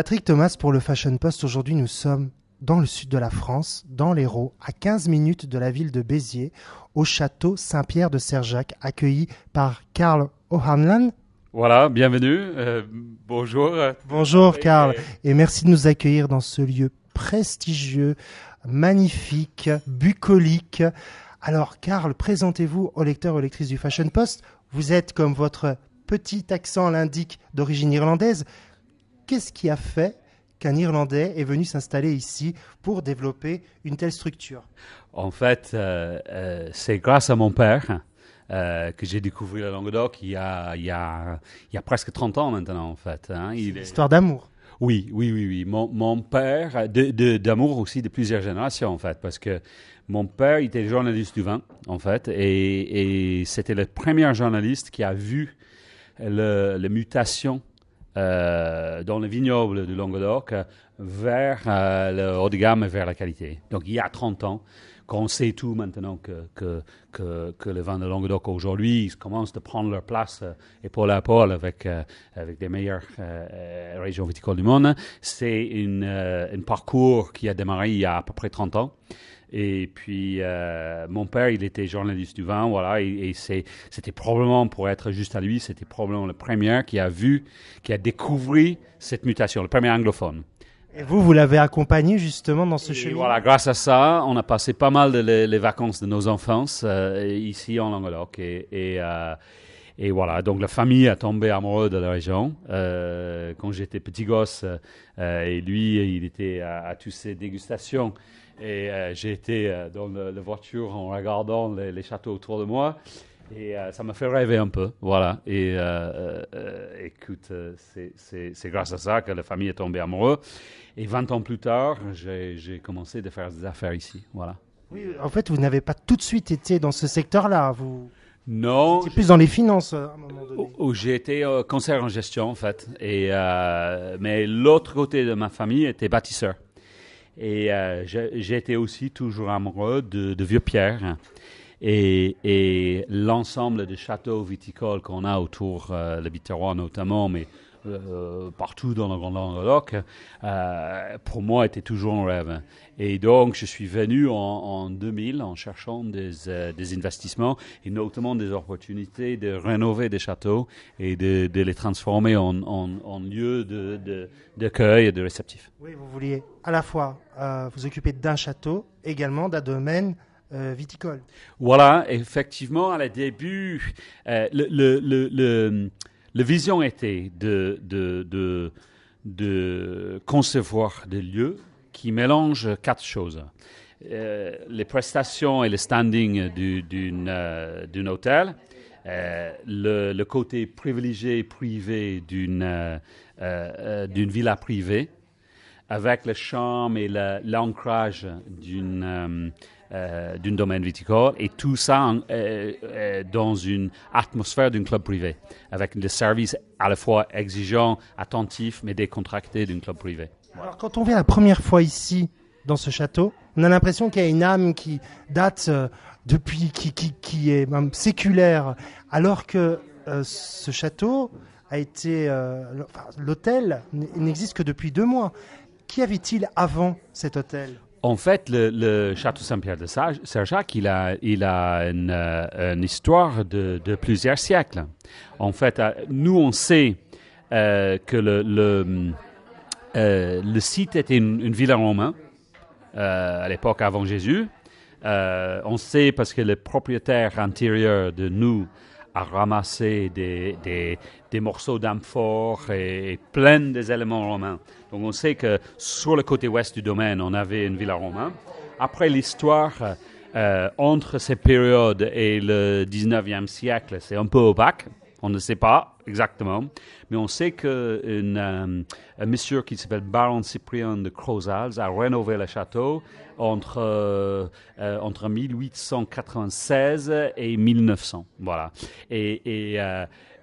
Patrick Thomas pour le Fashion Post. Aujourd'hui, nous sommes dans le sud de la France, dans l'Hérault, à 15 minutes de la ville de Béziers, au château Saint-Pierre de Serjac, accueilli par Karl O'Hanlon. Voilà, bienvenue, bonjour. Bonjour Karl, et merci de nous accueillir dans ce lieu prestigieux, magnifique, bucolique. Alors Karl, présentez-vous aux lecteurs et aux lectrices du Fashion Post. Vous êtes, comme votre petit accent l'indique, d'origine irlandaise. Qu'est-ce qui a fait qu'un Irlandais est venu s'installer ici pour développer une telle structure? En fait, c'est grâce à mon père que j'ai découvert le Languedoc il y a presque 30 ans maintenant, en fait. Hein. C'est une histoire d'amour. Oui. Mon père, d'amour aussi de plusieurs générations, en fait, parce que mon père était journaliste du vin, en fait, et c'était le premier journaliste qui a vu la mutation dans le vignoble du Languedoc vers le haut de gamme et vers la qualité. Donc, il y a 30 ans, quand on sait tout maintenant que les vins de Languedoc aujourd'hui commencent à prendre leur place épaule à épaule avec les meilleures régions viticoles du monde, c'est un parcours qui a démarré il y a à peu près 30 ans. Et puis, mon père, il était journaliste du vin, voilà, et c'était probablement, pour être juste à lui, c'était probablement le premier qui a découvert cette mutation, le premier anglophone. Et vous l'avez accompagné justement dans ce cheminement. Voilà, grâce à ça, on a passé pas mal les vacances de nos enfances ici en Languedoc. Et voilà, donc la famille a tombé amoureuse de la région. Quand j'étais petit gosse, et lui, il était à toutes ces dégustations. Et j'ai été dans la voiture en regardant les châteaux autour de moi. Et ça m'a fait rêver un peu, voilà. Et écoute, c'est grâce à ça que la famille est tombée amoureuse. Et 20 ans plus tard, j'ai commencé à faire des affaires ici, voilà. Oui, en fait, vous n'avez pas tout de suite été dans ce secteur-là, Non. C'était plus dans les finances à un moment donné. J'ai été conseiller en gestion, en fait. Mais l'autre côté de ma famille était bâtisseur. Et j'ai été aussi toujours amoureux de vieux pierres. Et l'ensemble des châteaux viticoles qu'on a autour le Biterrois notamment, mais partout dans le Grand Languedoc, pour moi était toujours un rêve. Et donc je suis venu en 2000 en cherchant des investissements et notamment des opportunités de rénover des châteaux et de les transformer en lieux d'accueil et de réceptif. Oui, vous vouliez à la fois vous occuper d'un château, également d'un domaine viticole. Voilà, effectivement, à la début, la vision était de concevoir des lieux qui mélangent 4 choses. Les prestations et le standing d'un hôtel, le côté privilégié privé d'une villa privée, avec le charme et l'ancrage d'un domaine viticole, et tout ça dans une atmosphère d'un club privé, avec des services à la fois exigeants, attentifs, mais décontractés d'un club privé. Alors, quand on vient la première fois ici, dans ce château, on a l'impression qu'il y a une âme qui date depuis, qui est même séculaire, alors que ce château a été... l'hôtel n'existe que depuis 2 mois. Qu'y avait-il avant cet hôtel ? En fait, le château Saint-Pierre de Serjac, il a une histoire de plusieurs siècles. En fait, nous, on sait que le site était une villa romaine à l'époque avant Jésus. On sait parce que le propriétaire antérieur de nous a ramassé des morceaux d'amphores et plein des éléments romains. Donc on sait que sur le côté ouest du domaine, on avait une villa romaine. Après l'histoire, entre ces périodes et le 19e siècle, c'est un peu opaque. On ne sait pas exactement, mais on sait qu'un monsieur qui s'appelle Baron Cyprien de Crozals a rénové le château entre 1896 et 1900. Voilà. Et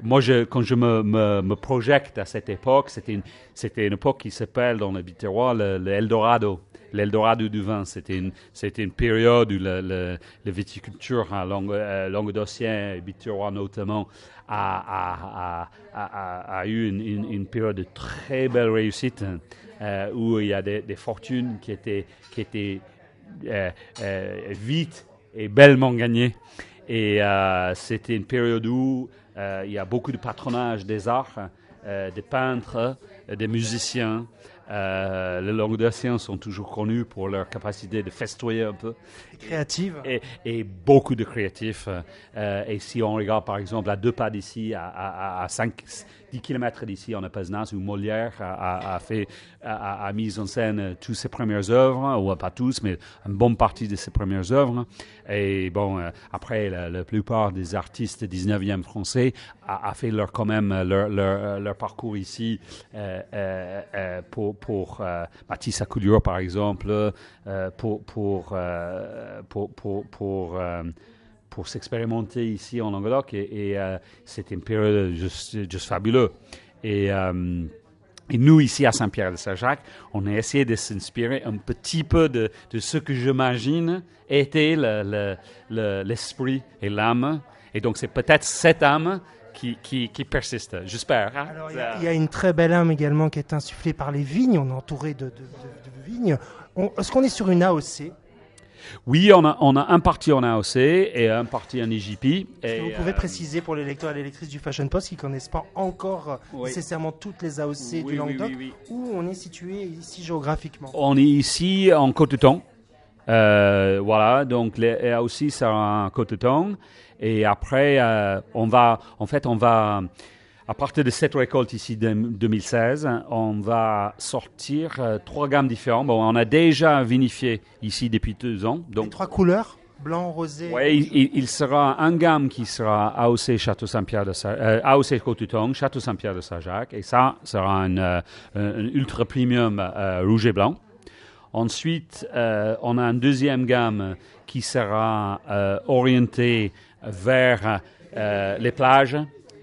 moi, quand je me projette à cette époque, c'était une époque qui s'appelle dans le Biterrois le Eldorado. l'Eldorado du vin. C'était une période où la viticulture languedocien et biterrois notamment a eu une période de très belle réussite où il y a des fortunes qui étaient vite et bellement gagnées. Et c'était une période où il y a beaucoup de patronage des arts, des peintres, des musiciens. Les Languedociens sont toujours connus pour leur capacité de festoyer un peu. Créative. Et beaucoup de créatifs. Et si on regarde par exemple à 2 pas d'ici, à 10 km d'ici, on a Pézenas, où Molière a mis en scène toutes ses premières œuvres, ou pas tous, mais une bonne partie de ses premières œuvres. Et bon, après, la plupart des artistes 19e français a fait quand même leur parcours ici pour Matisse Accouliure, par exemple, pour s'expérimenter ici en Languedoc. Et c'était une période juste fabuleuse. Et nous, ici à Saint-Pierre-de-Saint-Jacques, on a essayé de s'inspirer un petit peu de ce que j'imagine était l'esprit et l'âme. Et donc, c'est peut-être cette âme qui persiste, j'espère. Hein? Alors, il y a une très belle âme également qui est insufflée par les vignes. On est entouré de vignes. Est-ce qu'on est sur une AOC? Oui, on a un parti en AOC et un parti en IGP. Est-ce que vous pouvez préciser pour les lecteurs et les lectrices du Fashion Post qui ne connaissent pas encore nécessairement toutes les AOC du Languedoc, où on est situé ici géographiquement? On est ici en Côte-de-Ton. Voilà, donc les AOC sera en Côte-de-Ton. Et après, on va, à partir de cette récolte ici de 2016, on va sortir 3 gammes différentes. Bon, on a déjà vinifié ici depuis 2 ans. Donc, 3 couleurs, blanc, rosé. Oui, il sera un gamme qui sera AOC Château Saint-Pierre AOC Côte-de-Ton, Château Saint-Pierre de Saint-Jacques, et ça sera un ultra premium rouge et blanc. Ensuite, on a un deuxième gamme qui sera orienté vers les plages,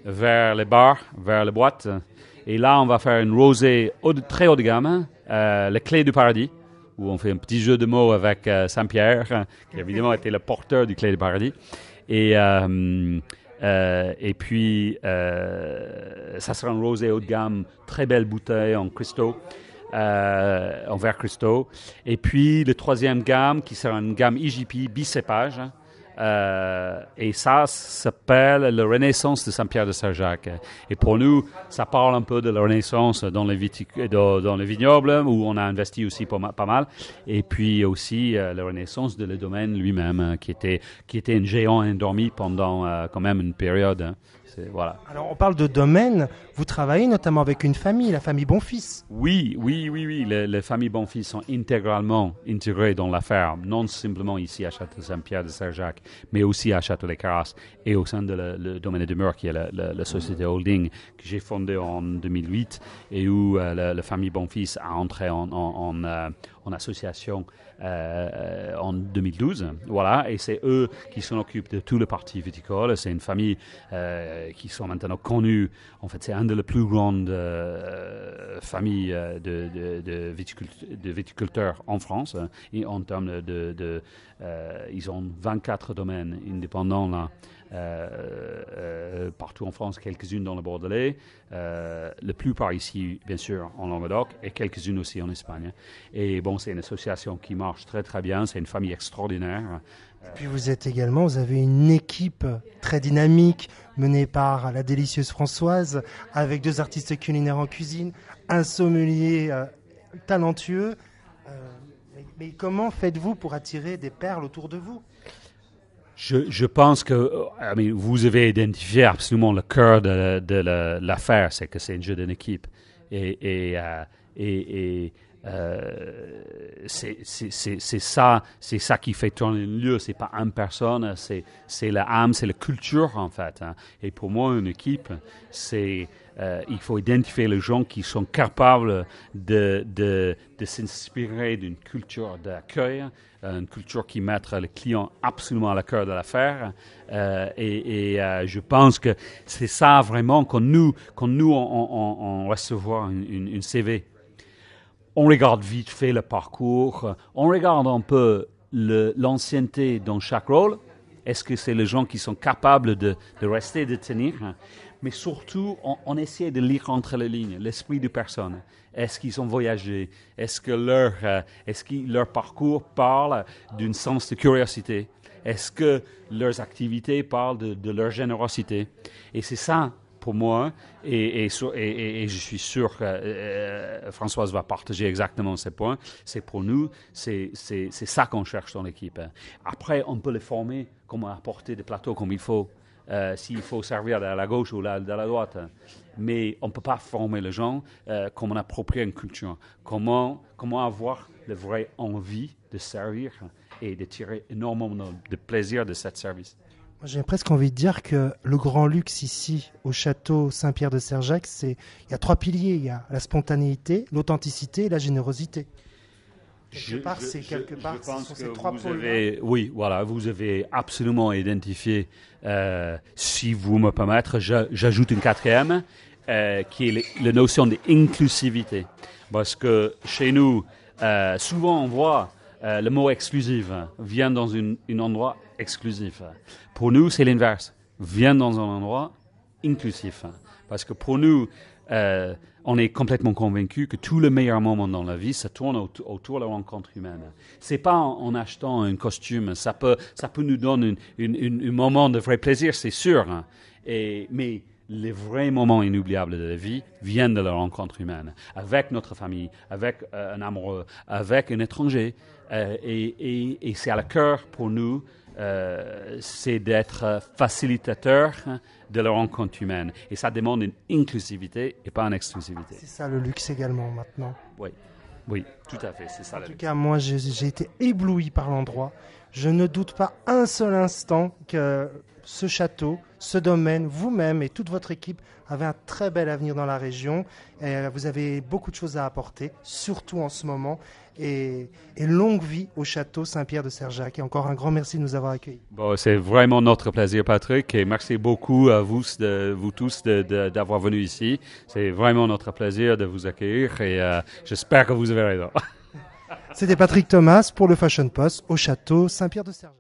vers les bars, vers les boîtes. Et là, on va faire une rosée très haut de gamme, le Clé du Paradis, où on fait un petit jeu de mots avec Saint-Pierre, qui évidemment était le porteur du Clé du Paradis. Et puis, ça sera une rosée haut de gamme, très belle bouteille en cristaux. En verre cristaux. Et puis, le troisième gamme, qui sera une gamme IGP bicépage. Et ça s'appelle la Renaissance de Saint-Pierre-de-Saint-Jacques. Et pour nous, ça parle un peu de la Renaissance dans les vignobles, où on a investi aussi pas mal. Et puis aussi la Renaissance de le domaine lui-même, qui était un géant endormi pendant quand même une période. Hein. Voilà. Alors, on parle de domaine. Vous travaillez notamment avec une famille, la famille Bonfils. Oui. Les familles Bonfils sont intégralement intégrées dans l'affaire, non simplement ici à Château-Saint-Pierre-de-Saint-Jacques, mais aussi à Château-les-Carrasses et au sein de le domaine de Demeure, qui est la société holding que j'ai fondée en 2008 et où la famille Bonfils a entré en association en 2012. Voilà, et c'est eux qui s'en occupent de tout le parti viticole. C'est une famille qui sont maintenant connus. En fait, c'est une des plus grandes familles de viticulteurs en France. Et en termes ils ont 24 domaines indépendants là, partout en France, quelques-unes dans le Bordelais, la plupart ici, bien sûr, en Languedoc, et quelques-unes aussi en Espagne. Et bon, c'est une association qui marche très très bien. C'est une famille extraordinaire. Et puis vous avez une équipe très dynamique menée par la délicieuse Françoise, avec 2 artistes culinaires en cuisine, un sommelier talentueux. Mais comment faites-vous pour attirer des perles autour de vous? Je pense que vous avez identifié absolument le cœur de l'affaire, c'est que c'est un jeu d'une équipe. Et c'est ça qui fait tourner le lieu. C'est pas une personne, c'est l'âme, c'est la culture en fait. Hein. Et pour moi, une équipe, il faut identifier les gens qui sont capables de s'inspirer d'une culture d'accueil, une culture qui met le client absolument à la cœur de l'affaire. Je pense que c'est ça vraiment quand nous on recevoir une CV. on regarde vite fait le parcours, on regarde un peu l'ancienneté dans chaque rôle. Est-ce que c'est les gens qui sont capables de rester, de tenir? Mais surtout, on essaie de lire entre les lignes l'esprit de personne. Est-ce qu'ils ont voyagé? Est-ce que leur parcours parle d'un sens de curiosité? Est-ce que leurs activités parlent de leur générosité? Et c'est ça, pour moi, et je suis sûr que Françoise va partager exactement ces points. C'est pour nous, c'est ça qu'on cherche dans l'équipe. Après, on peut les former, comment apporter des plateaux comme il faut, s'il faut servir à la gauche ou à la droite. Mais on ne peut pas former les gens comme on approprie une culture. Comment avoir la vraie envie de servir et de tirer énormément de plaisir de ce service. J'ai presque envie de dire que le grand luxe ici, au château Saint-Pierre de Serjac, il y a 3 piliers. Il y a la spontanéité, l'authenticité et la générosité. Je pense que ces 3 pôles. Oui, voilà, vous avez absolument identifié. Si vous me permettez, j'ajoute une 4e, qui est la notion d'inclusivité. Parce que chez nous, souvent on voit le mot exclusif vient dans un endroit exclusif. Pour nous, c'est l'inverse. Vient dans un endroit inclusif. Parce que pour nous, on est complètement convaincus que tous les meilleurs moments dans la vie, ça tourne autour de la rencontre humaine. C'est pas en achetant un costume. Ça peut nous donner un moment de vrai plaisir, c'est sûr. Mais les vrais moments inoubliables de la vie viennent de la rencontre humaine, avec notre famille, avec un amoureux, avec un étranger. Et c'est à la cœur pour nous, c'est d'être facilitateur de la rencontre humaine. Et ça demande une inclusivité et pas une exclusivité. C'est ça le luxe également maintenant. Oui, tout à fait, c'est ça. En tout cas, moi, j'ai été ébloui par l'endroit. Je ne doute pas un seul instant que ce château, ce domaine, vous-même et toute votre équipe avez un très bel avenir dans la région. Et vous avez beaucoup de choses à apporter, surtout en ce moment. Et longue vie au château Saint-Pierre de Serjac. Et encore un grand merci de nous avoir accueillis. Bon, c'est vraiment notre plaisir, Patrick. Et merci beaucoup à vous tous d'avoir venu ici. C'est vraiment notre plaisir de vous accueillir. Et j'espère que vous avez raison. C'était Patrick Thomas pour le Fashion Post au château Saint-Pierre de Serjac.